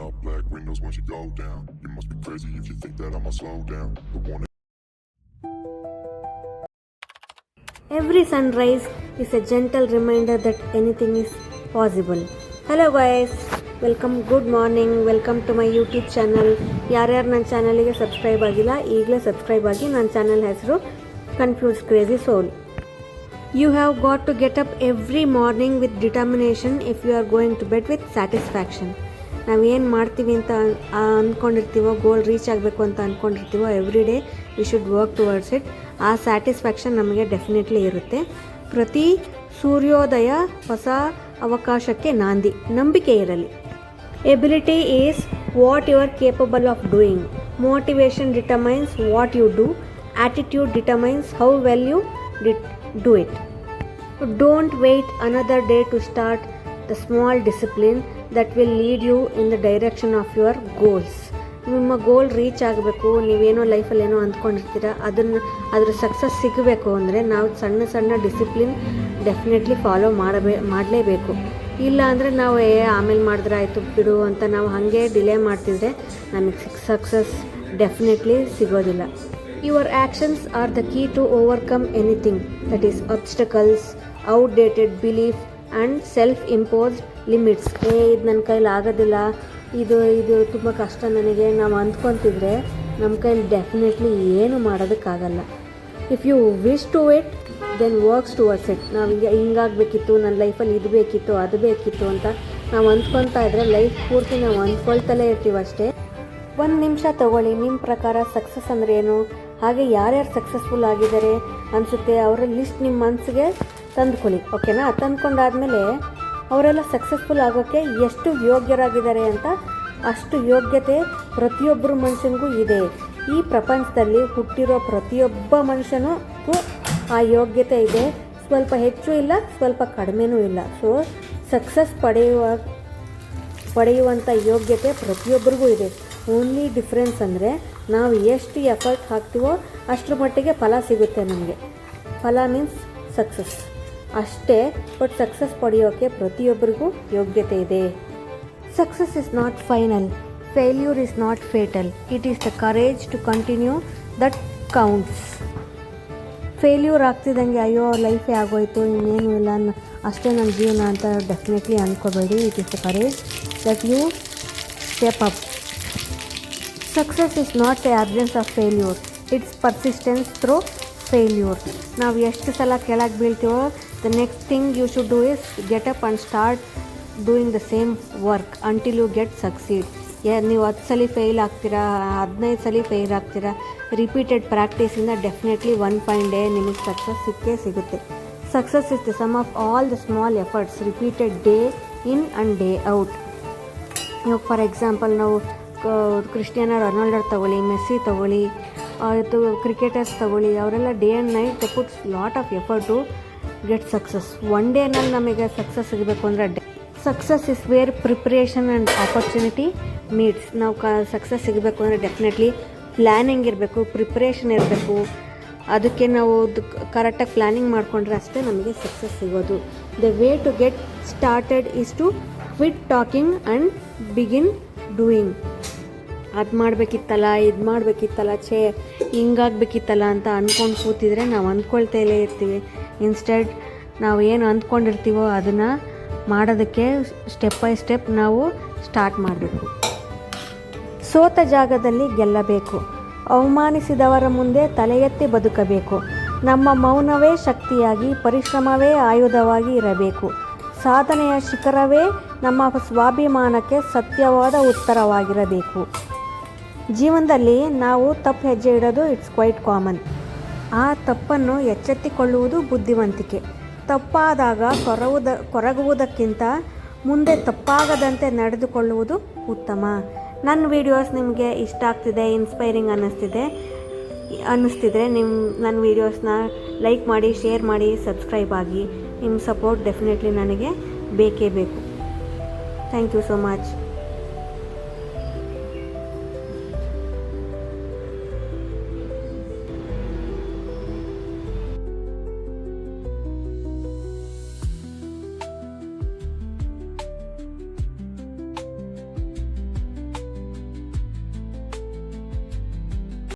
up black windows once you go down. You must be crazy if you think that I'ma slow down. The one. Every sunrise is a gentle reminder that anything is possible. Hello guys, good morning, welcome to my YouTube channel. ಯಾರ್ಯಾರು ನನ್ನ ಚಾನಲ್ಗೆ subscribe ಆಗಿಲ್ಲ ಈಗಲೇ subscribe ಆಗಿ. ನನ್ನ channel ಹೆಸರು confused crazy soul. You have got to get up every morning with determination if you are going to bed with satisfaction. ನಾವು ಏನು ಮಾಡ್ತೀವಿ ಅಂತ ಅಂದ್ಕೊಂಡಿರ್ತೀವೋ, ಗೋಲ್ ರೀಚ್ ಆಗಬೇಕು ಅಂತ ಅಂದ್ಕೊಂಡಿರ್ತೀವೋ, every day we should work towards it. ಆ ಸ್ಯಾಟಿಸ್ಫ್ಯಾಕ್ಷನ್ ನಮಗೆ ಡೆಫಿನೆಟ್ಲಿ ಇರುತ್ತೆ. ಪ್ರತಿ ಸೂರ್ಯೋದಯ ಹೊಸ ಅವಕಾಶಕ್ಕೆ ನಾಂದಿ. ನಂಬಿಕೆ ಇರಲಿ. Ability is what you are capable of doing. Motivation determines what you do. Attitude determines how well you do it. Don't wait another day to start the small discipline that will lead you in the direction of your goals. ನಿಮ್ಮ ಗೋಲ್ reach ಆಗಬೇಕು, ನೀವೇನೋ ಲೈಫಲ್ಲಿ ಏನೋ ಅಂದ್ಕೊಂಡಿರ್ತೀರ, ಅದ್ರ success ಸಿಗಬೇಕು ಅಂದರೆ ನಾವು ಸಣ್ಣ ಸಣ್ಣ ಡಿಸಿಪ್ಲಿನ್ ಡೆಫಿನೆಟ್ಲಿ ಫಾಲೋ ಮಾಡಲೇಬೇಕು. ಇಲ್ಲ ಅಂದರೆ ನಾವು ಆಮೇಲೆ ಮಾಡಿದ್ರೆ ಆಯಿತು ಬಿಡು ಅಂತ ನಾವು ಹಾಗೆ ಡಿಲೇ ಮಾಡ್ತಿದ್ರೆ ನಮಗೆ ಸಕ್ಸಸ್ ಡೆಫಿನೆಟ್ಲಿ ಸಿಗೋದಿಲ್ಲ. Your actions are the key to overcome anything, that is obstacles, outdated belief and self-imposed limits. ಇದು ನನ್ನ ಕೈಲಿ ಆಗೋದಿಲ್ಲ, ಇದು ತುಂಬ ಕಷ್ಟ ನನಗೆ ನಾವು ಅಂದ್ಕೊತಿದ್ರೆ ನಮ್ಮ ಕೈಲಿ ಡೆಫಿನೆಟ್ಲಿ ಏನು ಮಾಡೋದಕ್ಕಾಗಲ್ಲ. If you wish to it then works towards it. ನಾವು ಹಿಂಗಾಗಬೇಕಿತ್ತು, ನನ್ನ ಲೈಫಲ್ಲಿ ಇದು ಬೇಕಿತ್ತು, ಅದು ಬೇಕಿತ್ತು ಅಂತ ನಾವು ಅಂದ್ಕೊತಾ ಇದ್ದರೆ ಲೈಫ್ ಪೂರ್ತಿ ನಾವು ಅಂದ್ಕೊಳ್ತಲೇ ಇರ್ತೀವಿ ಅಷ್ಟೇ. ಒಂದು ನಿಮಿಷ ತಗೊಳ್ಳಿ, ನಿಮ್ಮ ಪ್ರಕಾರ ಸಕ್ಸಸ್ ಅಂದರೆ ಏನು, ಹಾಗೆ ಯಾರ್ಯಾರು ಸಕ್ಸಸ್ಫುಲ್ ಆಗಿದ್ದಾರೆ ಅನಿಸುತ್ತೆ ಅವರ ಲಿಸ್ಟ್ ನಿಮ್ಮ ಮನಸ್ಸಿಗೆ ತಂದುಕೊಳ್ಳಿ. ಓಕೆನಾ? ತಂದ್ಕೊಂಡಾದಮೇಲೆ ಅವರೆಲ್ಲ ಸಕ್ಸಸ್ಫುಲ್ ಆಗೋಕ್ಕೆ ಎಷ್ಟು ಯೋಗ್ಯರಾಗಿದ್ದಾರೆ ಅಂತ ಅಷ್ಟು ಯೋಗ್ಯತೆ ಪ್ರತಿಯೊಬ್ಬರ ಮನುಷ್ಯನಿಗೂ ಇದೆ. ಈ ಪ್ರಪಂಚದಲ್ಲಿ ಹುಟ್ಟಿರೋ ಪ್ರತಿಯೊಬ್ಬ ಮನುಷ್ಯನಿಗೂ ಆ ಯೋಗ್ಯತೆ ಇದೆ. ಸ್ವಲ್ಪ ಹೆಚ್ಚು ಇಲ್ಲ, ಸ್ವಲ್ಪ ಕಡಿಮೆನೂ ಇಲ್ಲ. ಸೊ ಸಕ್ಸಸ್ ಪಡೆಯುವಂಥ ಯೋಗ್ಯತೆ ಪ್ರತಿಯೊಬ್ಬರಿಗೂ ಇದೆ. ಓನ್ಲಿ ಡಿಫ್ರೆನ್ಸ್ ಅಂದರೆ ನಾವು ಎಷ್ಟು ಎಫರ್ಟ್ ಹಾಕ್ತೀವೋ ಅಷ್ಟರ ಮಟ್ಟಿಗೆ ಫಲ ಸಿಗುತ್ತೆ ನಮಗೆ. ಫಲ ಮೀನ್ಸ್ ಸಕ್ಸಸ್ ಅಷ್ಟೇ. ಬಟ್ ಸಕ್ಸಸ್ ಪಡೆಯೋಕ್ಕೆ ಪ್ರತಿಯೊಬ್ಬರಿಗೂ ಯೋಗ್ಯತೆ ಇದೆ. Success is not final, failure is not fatal. It is the courage to continue that counts. Failure ಆಗ್ತಿದ್ದಂಗೆ ಅಯ್ಯೋ ಲೈಫೇ ಆಗೋಯ್ತು, ಇನ್ನೇನು ಇಲ್ಲ, ಅಷ್ಟೇ ನನ್ನ ಜೀವನ ಅಂತ ಡೆಫಿನೆಟ್ಲಿ ಅಂದ್ಕೋಬೇಡಿ. It is the courage that you step up. Success is not the absence of failure, it's persistence through failure. ನಾವು ಎಷ್ಟು ಸಲ ಕೆಳಗೆ ಬೀಳ್ತೀವೋ the next thing you should do is get up and start doing the same work until you get succeed. ನೀವು 10 ಸಲ fail ಆಗ್ತೀರಾ, 15 ಸಲ fail ಆಗ್ತೀರಾ, repeated ಪ್ರಾಕ್ಟೀಸಿಂದ ಡೆಫಿನೆಟ್ಲಿ ಒನ್ ಫೈನ್ ಡೇ ನಿಮಗೆ ಸಕ್ಸಸ್ ಸಿಕ್ಕೇ ಸಿಗುತ್ತೆ. Success is the sum of all the small efforts repeated day in and day out. ಇವಾಗ ಫಾರ್ ಎಕ್ಸಾಂಪಲ್ ನಾವು ಕ್ರಿಸ್ಟಿಯಾನೋ ರೊನಾಲ್ಡೋ ತಗೊಳ್ಳಿ, ಮೆಸ್ಸಿ ತಗೊಳ್ಳಿ, ಕ್ರಿಕೆಟರ್ಸ್ ತಗೊಳ್ಳಿ, ಅವರೆಲ್ಲ day and night they puts lot of effort to get success. One ಡೇನಲ್ಲಿ ನಮಗೆ success ಸಿಗಬೇಕು ಅಂದರೆ success is where preparation and opportunity meets. ನಾವು ಸಕ್ಸಸ್ ಸಿಗಬೇಕು ಅಂದರೆ ಡೆಫಿನೆಟ್ಲಿ ಪ್ಲ್ಯಾನಿಂಗ್ ಇರಬೇಕು, ಪ್ರಿಪ್ರೇಷನ್ ಇರಬೇಕು. ಅದಕ್ಕೆ ನಾವು ಕರೆಕ್ಟಾಗಿ ಪ್ಲ್ಯಾನಿಂಗ್ ಮಾಡಿಕೊಂಡ್ರೆ ಅಷ್ಟೇ ನಮಗೆ ಸಕ್ಸಸ್ ಸಿಗೋದು. The way to get started is to quit talking and begin doing. ಅದು ಮಾಡಬೇಕಿತ್ತಲ್ಲ, ಇದು ಮಾಡಬೇಕಿತ್ತಲ್ಲ, ಹಿಂಗಾಗಬೇಕಿತ್ತಲ್ಲ ಅಂತ ಅಂದ್ಕೊಂಡು ಕೂತಿದ್ರೆ ನಾವು ಅಂದ್ಕೊಳ್ತಲೇ ಇರ್ತೀವಿ. ಇನ್ಸ್ಟೆಡ್ ನಾವು ಏನು ಅಂದ್ಕೊಂಡಿರ್ತೀವೋ ಅದನ್ನು ಮಾಡೋದಕ್ಕೆ ಸ್ಟೆಪ್ ಬೈ ಸ್ಟೆಪ್ ನಾವು ಸ್ಟಾರ್ಟ್ ಮಾಡಬೇಕು. ಸೋತ ಜಾಗದಲ್ಲಿ ಗೆಲ್ಲಬೇಕು, ಅವಮಾನಿಸಿದವರ ಮುಂದೆ ತಲೆ ಎತ್ತಿ ಬದುಕಬೇಕು. ನಮ್ಮ ಮೌನವೇ ಶಕ್ತಿಯಾಗಿ, ಪರಿಶ್ರಮವೇ ಆಯುಧವಾಗಿ ಇರಬೇಕು. ಸಾಧನೆಯ ಶಿಖರವೇ ನಮ್ಮ ಸ್ವಾಭಿಮಾನಕ್ಕೆ ಸತ್ಯವಾದ ಉತ್ತರವಾಗಿರಬೇಕು. ಜೀವನದಲ್ಲಿ ನಾವು ತಪ್ಪು ಹೆಜ್ಜೆ ಇಡೋದು ಇಟ್ಸ್ ಕ್ವೈಟ್ ಕಾಮನ್. ಆ ತಪ್ಪನ್ನು ಎಚ್ಚೆತ್ತುಕೊಳ್ಳುವುದು ಬುದ್ಧಿವಂತಿಕೆ. ತಪ್ಪಾದಾಗ ಕೊರಗುವುದಕ್ಕಿಂತ ಮುಂದೆ ತಪ್ಪಾಗದಂತೆ ನಡೆದುಕೊಳ್ಳುವುದು ಉತ್ತಮ. ನನ್ನ ವೀಡಿಯೋಸ್ ನಿಮಗೆ ಇಷ್ಟ ಆಗ್ತಿದೆ, ಇನ್ಸ್ಪೈರಿಂಗ್ ಅನ್ನಿಸ್ತಿದ್ರೆ ನನ್ನ ವೀಡಿಯೋಸ್ನ ಲೈಕ್ ಮಾಡಿ, ಶೇರ್ ಮಾಡಿ, ಸಬ್ಸ್ಕ್ರೈಬ್ ಆಗಿ. ನಿಮ್ಮ ಸಪೋರ್ಟ್ ಡೆಫಿನೆಟ್ಲಿ ನನಗೆ ಬೇಕೇ ಬೇಕು. Thank you so much.